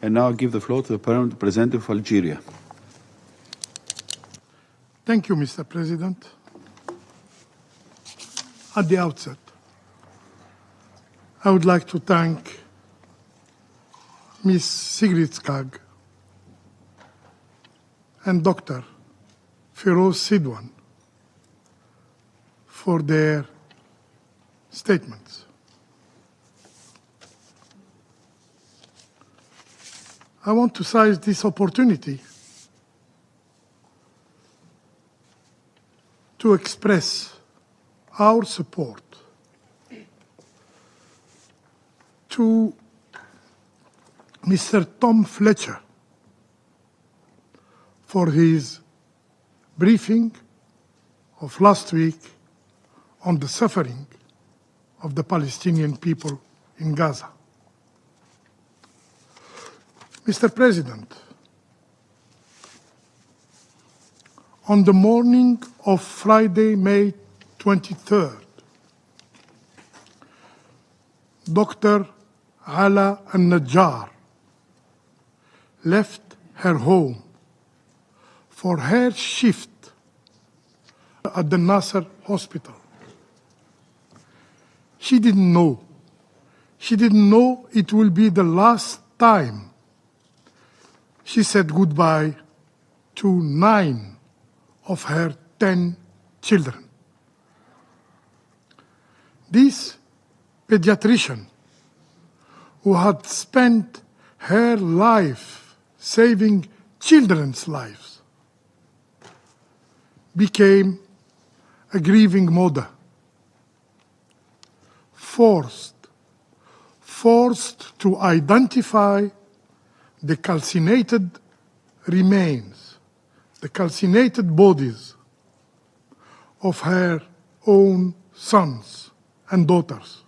And now I give the floor to the Permanent Representative of Algeria. Thank you, Mr. President. At the outset, I would like to thank Ms. Sigrid Skag and Dr. Feroz Sidwan for their statements. I want to seize this opportunity to express our support to Mr. Tom Fletcher for his briefing of last week on the suffering of the Palestinian people in Gaza. Mr. President, on the morning of Friday, May 23rd, Dr. Ala al-Najar left her home for her shift at the Nasser hospital. She didn't know it will be the last time she said goodbye to 9 of her 10 children. This pediatrician, who had spent her life saving children's lives, became a grieving mother, forced to identify the calcinated remains, the calcinated bodies of her own sons and daughters.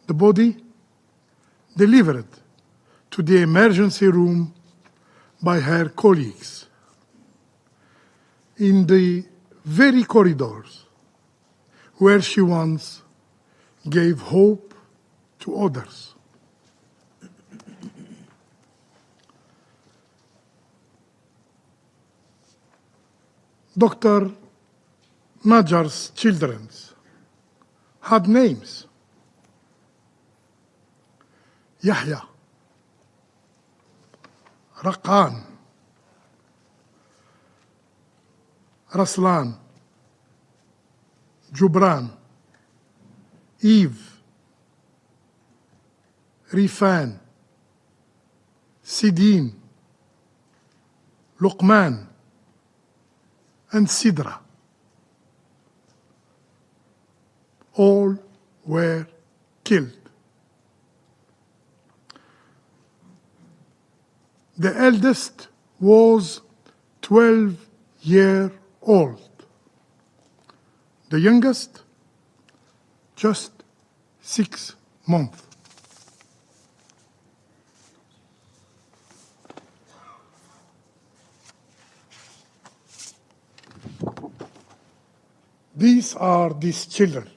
The body delivered to the emergency room by her colleagues in the very corridors where she once gave hope to others. Dr. Najar's children had names: Yahya, Raqan, Raslan, Jubran, Eve, Rifan, Sidin, Luqman, and Sidra. All were killed. The eldest was 12-year-old. The youngest, just 6 months. These are these children.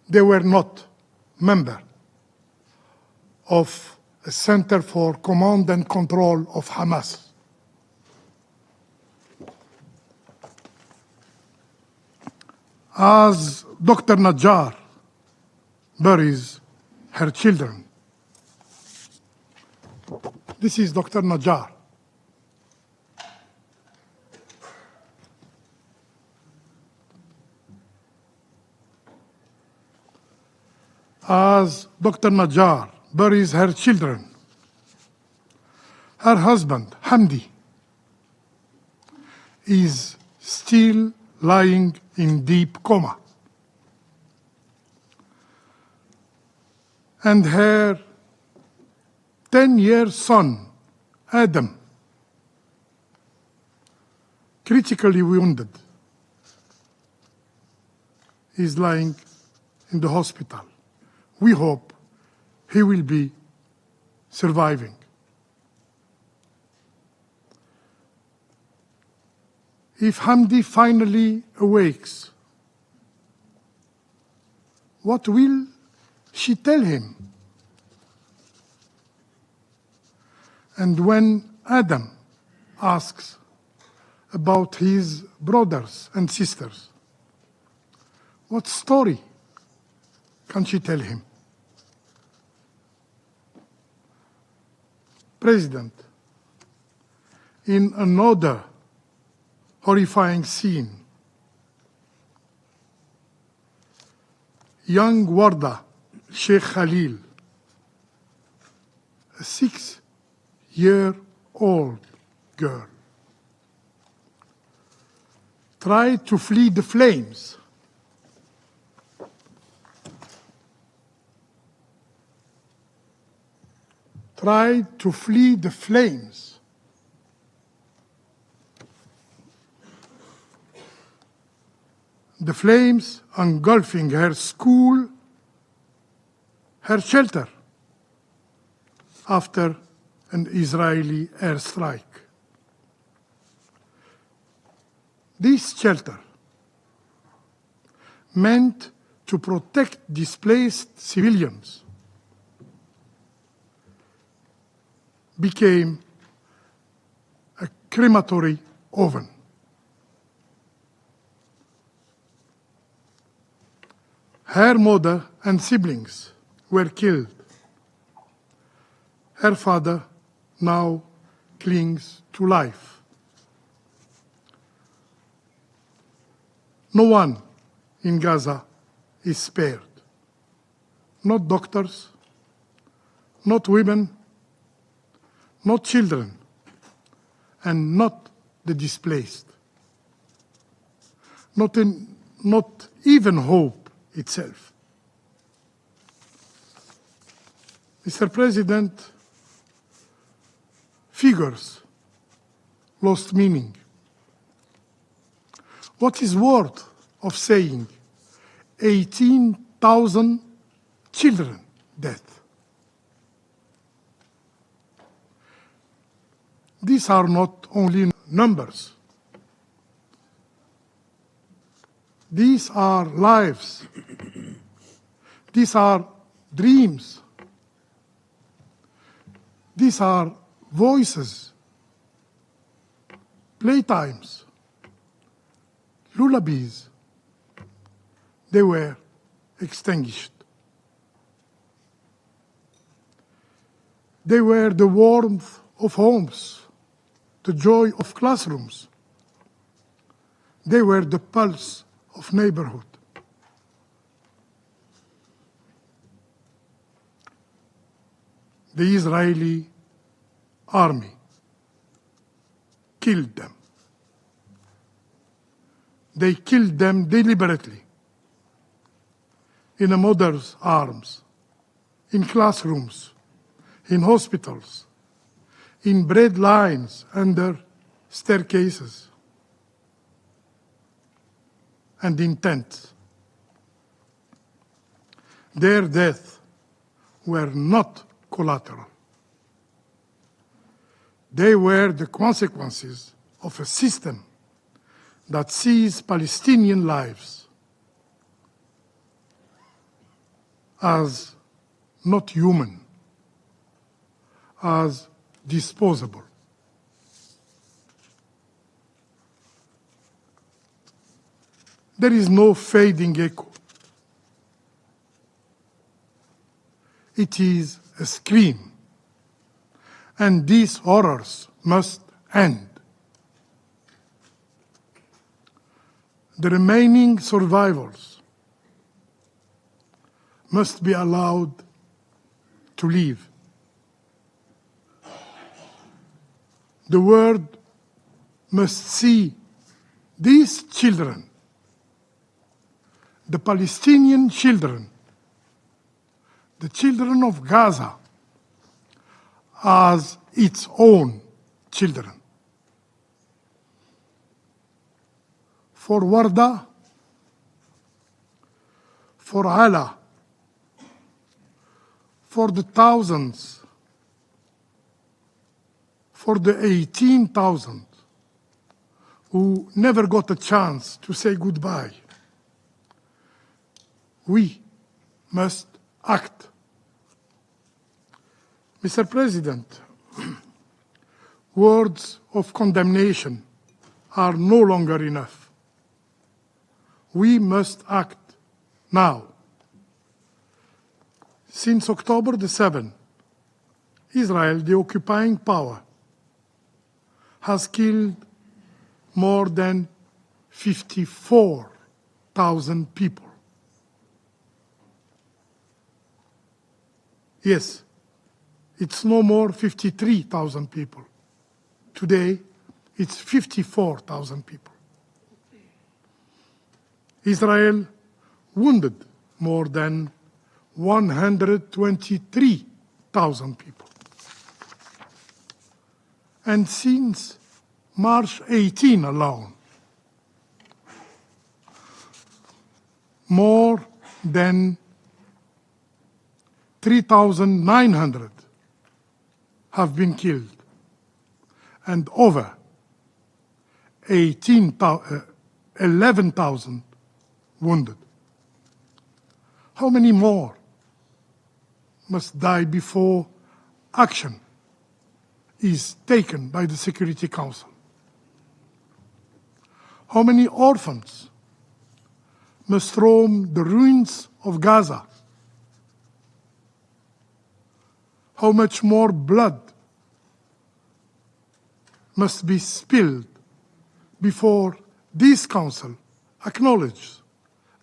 They were not members of a Center for Command and Control of Hamas. As Dr. Najar buries her children, this is Dr. Najar. As Dr. Najar buries her children, her husband, Hamdi, is still lying in deep coma. And her 10-year son, Adam, critically wounded, is lying in the hospital. We hope he will be surviving. If Hamdi finally awakes, what will she tell him? And when Adam asks about his brothers and sisters, what story can she tell him? President, in another horrifying scene, young Warda Sheikh Khalil, a 6-year-old girl, tried to flee the flames. Tried to flee the flames. The flames engulfing her school, her shelter, after an Israeli airstrike. This shelter, meant to protect displaced civilians, became a crematory oven. Her mother and siblings were killed. Her father now clings to life. No one in Gaza is spared. Not doctors, not women, not children, and not the displaced. Not even hope itself. Mr. President, figures lost meaning. What is worth of saying 18,000 children dead? These are not only numbers. These are lives. These are dreams. These are voices, playtimes, lullabies. They were extinguished. They were the warmth of homes, the joy of classrooms. They were the pulse of neighborhood. The Israeli army killed them. They killed them deliberately in a mother's arms, in classrooms, in hospitals, in bread lines under staircases, and in tents. Their deaths were not collateral. They were the consequences of a system that sees Palestinian lives as not human, as disposable. There is no fading echo. It is a scream, and these horrors must end. The remaining survivors must be allowed to live. The world must see these children, the Palestinian children, the children of Gaza, as its own children. For Warda, for Ala, for the thousands, for the 18,000 who never got a chance to say goodbye. We must act. Mr. President, words of condemnation are no longer enough. We must act now. Since October the 7th, Israel, the occupying power, has killed more than 54,000 people. Yes, it's no more 53,000 people. Today, it's 54,000 people. Israel wounded more than 123,000 people. And since March 18 alone, more than 3,900 have been killed and over 11,000 wounded. How many more must die before action is taken by the Security Council? How many orphans must roam the ruins of Gaza? How much more blood must be spilled before this Council acknowledges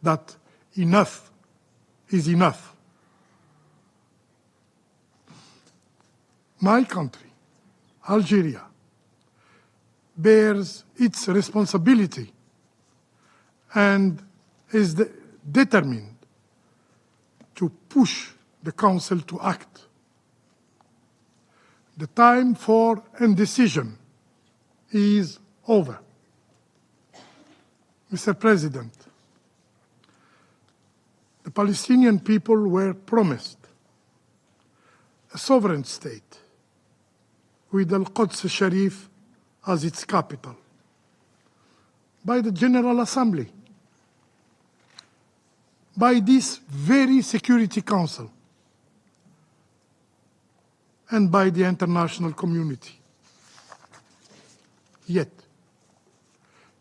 that enough is enough? My country, Algeria, bears its responsibility and is determined to push the Council to act. The time for indecision is over. Mr. President, the Palestinian people were promised a sovereign state with Al-Quds Sharif as its capital by the General Assembly, by this very Security Council, and by the international community. Yet,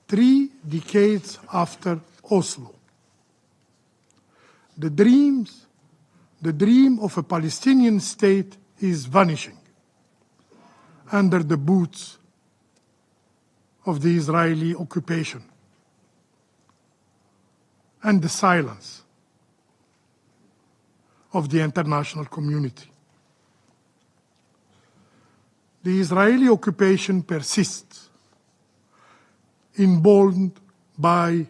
3 decades after Oslo, the dream of a Palestinian state is vanishing under the boots of the Israeli occupation and the silence of the international community. The Israeli occupation persists, emboldened by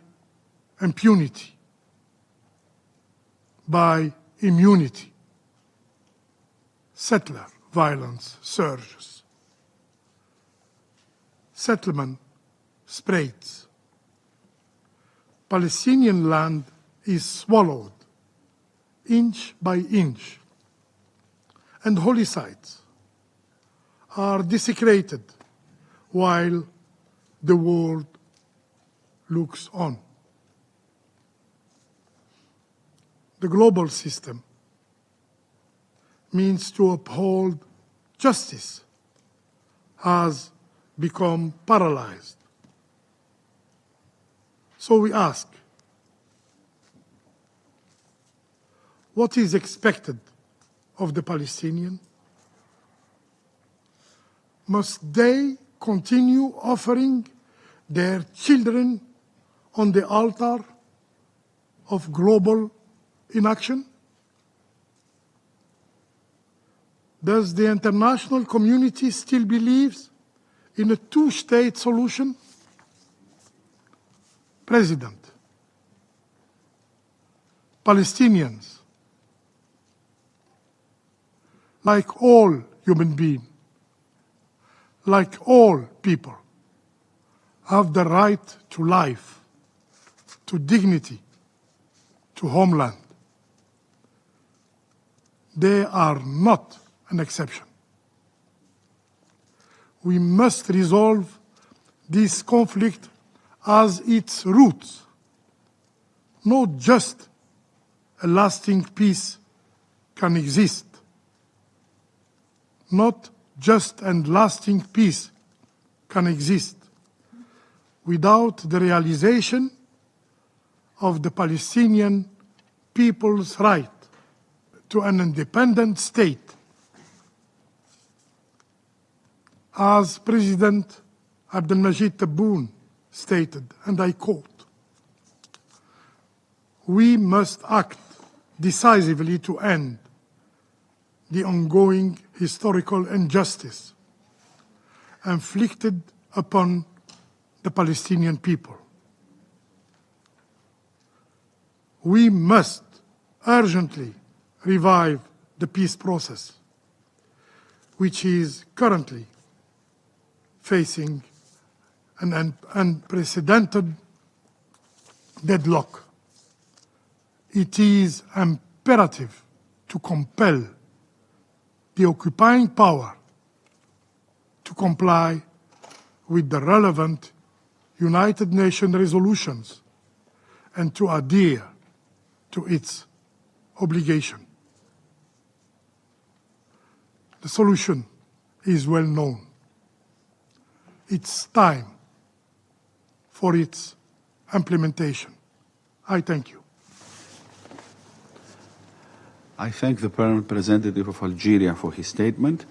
impunity, by immunity. Settler violence surges. Settlement spreads. Palestinian land is swallowed inch by inch, and holy sites are desecrated while the world looks on. The global system means to uphold justice has become paralyzed. So we ask, what is expected of the Palestinians? Must they continue offering their children on the altar of global inaction? Does the international community still believe in a two-state solution? President, Palestinians, like all human beings, like all people, have the right to life, to dignity, to homeland. They are not an exception. We must resolve this conflict has its roots. Not just a lasting peace can exist. Not just and lasting peace can exist without the realization of the Palestinian people's right to an independent state. As President Abdelmajid Tebboune stated, and I quote, "We must act decisively to end the ongoing historical injustice inflicted upon the Palestinian people. We must urgently revive the peace process, which is currently facing an unprecedented deadlock. It is imperative to compel the occupying power to comply with the relevant United Nations resolutions and to adhere to its obligation. The solution is well known. It's time for its implementation. I thank you. I thank the Permanent Representative of Algeria for his statement.